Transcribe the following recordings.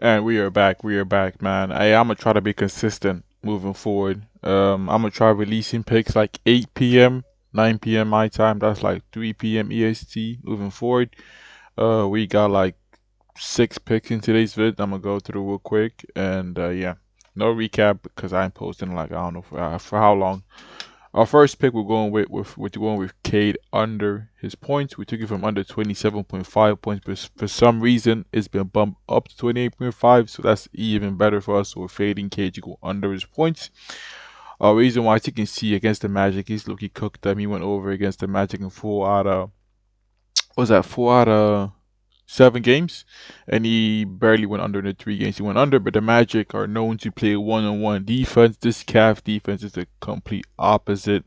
And we are back. We are back, man. I'm gonna try to be consistent moving forward. I'm gonna try releasing picks like 8 p.m., 9 p.m. my time. That's like 3 p.m. EST moving forward. We got like 6 picks in today's vid. I'm gonna go through real quick and yeah, no recap because I'm posting like I don't know for how long. Our first pick, we're going with Cade under his points. We took it from under 27.5 points, but for some reason it's been bumped up to 28.5, so that's even better for us. So we're fading Cade to go under his points. Reason why, as you can see against the Magic, he's looking cooked them. He went over against the Magic in 4 out of 7 games, and he barely went under in the 3 games he went under. But the Magic are known to play one-on-one defense. This Cavs defense is the complete opposite.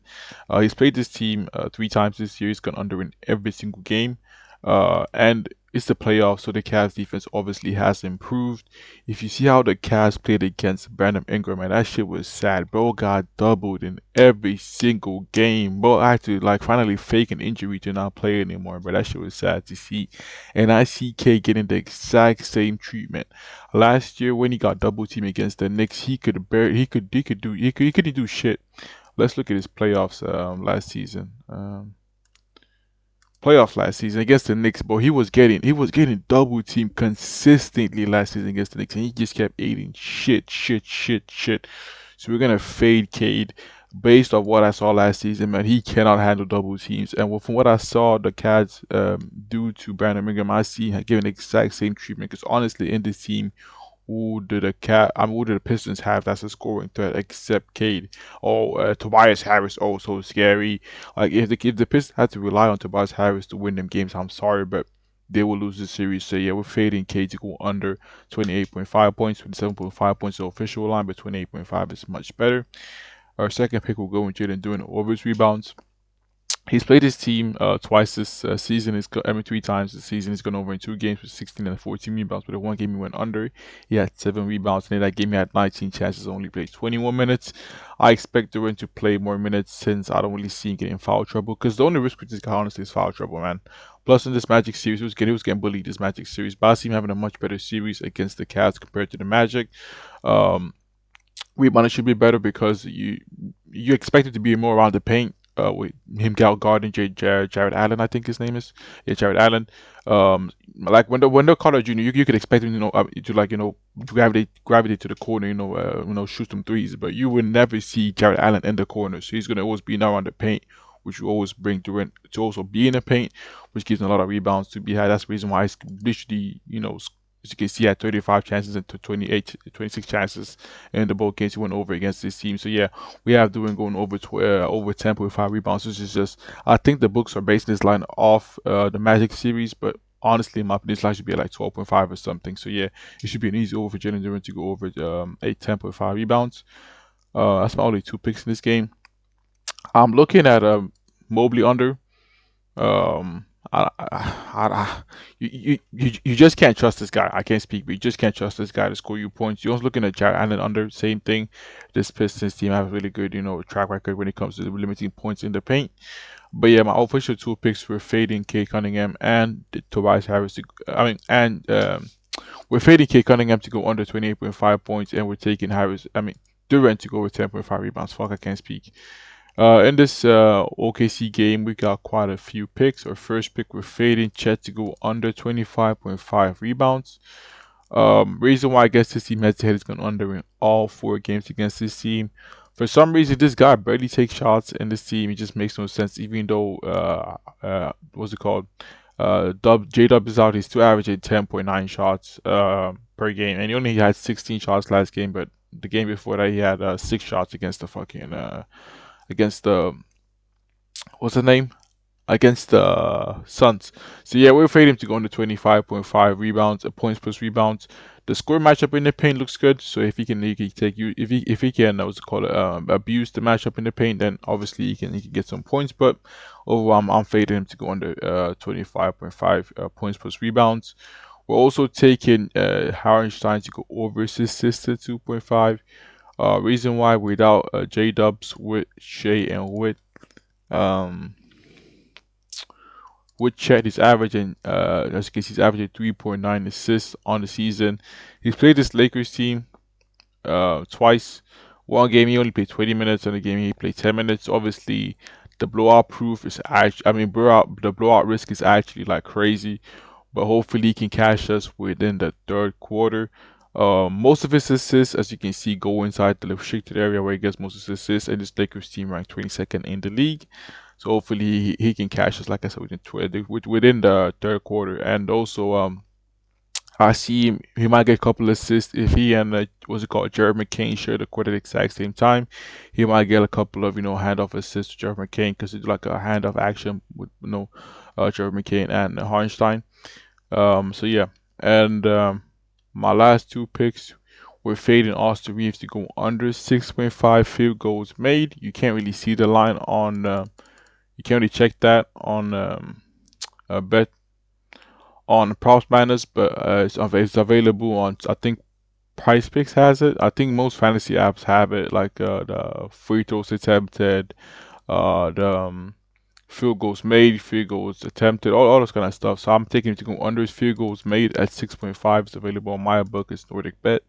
He's played this team 3 times this year. He's gone under in every single game, and it's the playoffs, so the Cavs defense obviously has improved. If you see how the Cavs played against Brandon Ingram, man, that shit was sad. Bro got doubled in every single game. Bro I had to like finally fake an injury to not play anymore, but that shit was sad to see. And I see K getting the exact same treatment. Last year when he got double teamed against the Knicks, he couldn't do shit. Let's look at his playoffs playoffs last season against the Knicks, but he was getting double teamed consistently last season against the Knicks, and he just kept eating shit, shit, shit, shit. So we're gonna fade Cade based on what I saw last season. Man, he cannot handle double teams, and from what I saw the Cats do to Brandon Ingram, I see him giving the exact same treatment. Because honestly, in this team, who do the Pistons have that's a scoring threat except Cade? Oh, Tobias Harris. Oh, so scary. Like if the Pistons had to rely on Tobias Harris to win them games, I'm sorry, but they will lose the series. So yeah, we're fading Cade to go under 28.5 points. 27.5 points the official line, but 28.5 is much better. Our second pick will go with Jaden doing over his rebounds. He's played his team twice this season. I mean, 3 times this season. He's gone over in 2 games with 16 and 14 rebounds. But the one game he went under, he had 7 rebounds. And in that game, he had 19 chances, only played 21 minutes. I expect Durant to play more minutes since I don't really see him getting foul trouble. Because the only risk with this guy, honestly, is foul trouble, man. Plus, in this Magic series, he was getting bullied this Magic series. But I see him having a much better series against the Cavs compared to the Magic. Um, Rebounding should be better because you expect it to be more around the paint. With him guarding Jared Allen, I think his name is. Yeah, Jared Allen. Like when the Carter Jr., you could expect him, to like to gravitate to the corner, shoot some threes. But you would never see Jared Allen in the corner, so he's gonna always be now around the paint, which will always bring Durant to also be in the paint, which gives him a lot of rebounds to be had. That's the reason why he's literally, as you can see, had 35 chances and 26 chances in the both games he went over against this team. So yeah, we have doing going over 10.5 rebounds. This is just, I think the books are basing this line off the Magic series, but honestly, in my opinion, this line should be like 12.5 or something. So yeah, it should be an easy over for Jalen Durant to go over 10.5 rebounds. That's my only 2 picks in this game. I'm looking at Mobley under. Um, you just can't trust this guy. I can't speak, but you just can't trust this guy to score you points. You're also looking at Jared Allen under, same thing. This Pistons team have a really good, track record when it comes to limiting points in the paint. But yeah, my official 2 picks were fading K Cunningham and Tobias Harris. We're fading K Cunningham to go under 28.5 points, and we're taking Durant to go with 10.5 rebounds. Fuck, I can't speak. In this OKC game, we got quite a few picks. Our first pick, we're fading Chet to go under 25.5 rebounds. Reason why I guess this team head to head is going under in all 4 games against this team. For some reason, this guy barely takes shots in this team. It just makes no sense. Even though what's it called? J Dub is out. He's still averaging 10.9 shots per game, and he only had 16 shots last game. But the game before that, he had 6 shots against the fucking against the what's the name? Against the Suns. So yeah, we're fading him to go under 25.5 rebounds, points plus rebounds. The score matchup in the paint looks good. So if he can take you, if he can, what's it called, abuse the matchup in the paint, then obviously he can get some points. But overall, I'm fading him to go under 25.5 points plus rebounds. We're also taking Harrenstein to go over his assist to 2.5. Reason why without J Dubs with Shea and with um With Chet, he's averaging, as you can see, he's averaging 3.9 assists on the season. He's played this Lakers team twice. One game he only played 20 minutes, and the game he played 10 minutes. Obviously, the blowout proof is actually, I mean, the blowout risk is actually like crazy, but hopefully he can cash us within the third quarter. Most of his assists, as you can see, go inside the restricted area where he gets most of his assists, and this Lakers team ranked 22nd in the league. So hopefully he can cash us, like I said, within the third quarter. And also, I see he might get a couple assists if he and what's it called, Jared McCain share the court at the exact same time. He might get a couple of handoff assists to Jared McCain because it's like a handoff action with Jared McCain and Harnstein. So yeah, and my last two picks were fading Austin Reeves to go under 6.5 field goals made. You can't really see the line on. You can't really check that on bet on props minus, but it's available on. I think Price Picks has it. I think most fantasy apps have it, like the free throws attempted, the field goals made, field goals attempted, all those kind of stuff. So I'm taking it to go under his field goals made at 6.5. It's available on my book. It's Nordic Bet.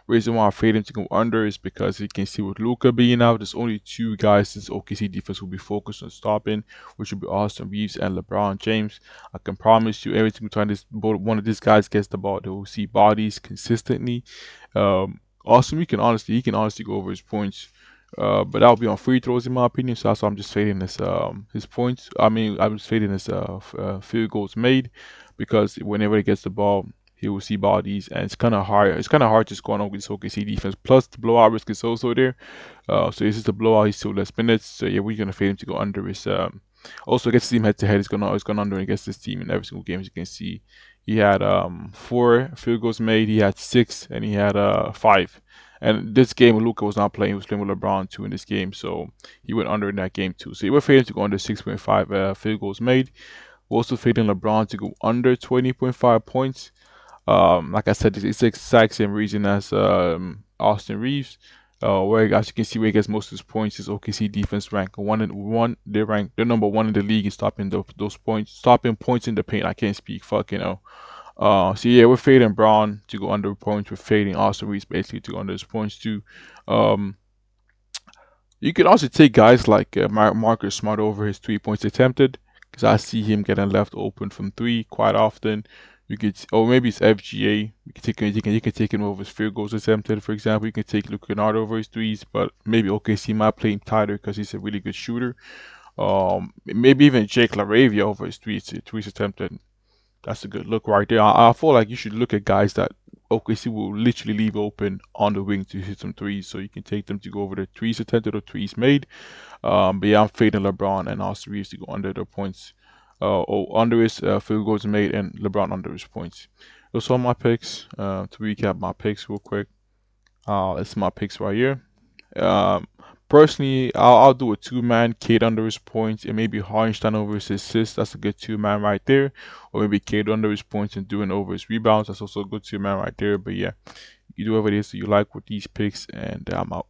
Reason why I fade him to go under is because you can see with Luca being out, there's only two guys this OKC defense will be focused on stopping, which will be Austin Reeves and LeBron James. I can promise you, every single time one of these guys gets the ball, they will see bodies consistently. Austin, he can honestly go over his points. But that'll be on free throws in my opinion. So that's why I'm just fading his points. I mean, I'm just fading his field goals made because whenever he gets the ball, he will see bodies, and it's kind of hard. It's kind of hard just going on with this OKC defense. Plus, the blowout risk is also there. So this is the blowout. He's still less minutes. So yeah, we're gonna fade him to go under his. Also against the team head to head, it's gonna under against this team in every single game. As you can see, he had 4 field goals made. He had 6, and he had 5. And this game, Luka was not playing. He was playing with LeBron too in this game, so he went under in that game too. So we're fading to go under 6.5 field goals made. We're also fading LeBron to go under 20.5 points. Like I said, it's the exact same reason as Austin Reeves. Where as you can see, where he gets most of his points is OKC defense rank one and one. They're number one in the league in stopping those points, stopping points in the paint. I can't speak, fuck So yeah, we're fading Braun to go under points. We're fading Austin Reeves basically to go under his points too. Um, you can also take guys like Marcus Smart over his 3 points attempted because I see him getting left open from three quite often. You could, or maybe it's FGA. You can take him over his field goals attempted, for example. You can take Luke Kennard over his threes, but maybe OKC might play him tighter because he's a really good shooter. Maybe even Jake LaRavia over his threes attempted. That's a good look right there. I feel like you should look at guys that OKC will literally leave open on the wing to hit some threes, so you can take them to go over the threes attempted or threes made. But yeah, I'm fading LeBron and Austin Reeves to go under their points, or under his field goals made, and LeBron under his points. Those are my picks. To recap my picks real quick, it's my picks right here. Um, Personally, I'll do a two-man, Cade under his points, and maybe Hardenstein over his assists. That's a good two-man right there. Or maybe Cade under his points and doing over his rebounds. That's also a good two-man right there. But yeah, you do whatever it is that you like with these picks, and I'm out.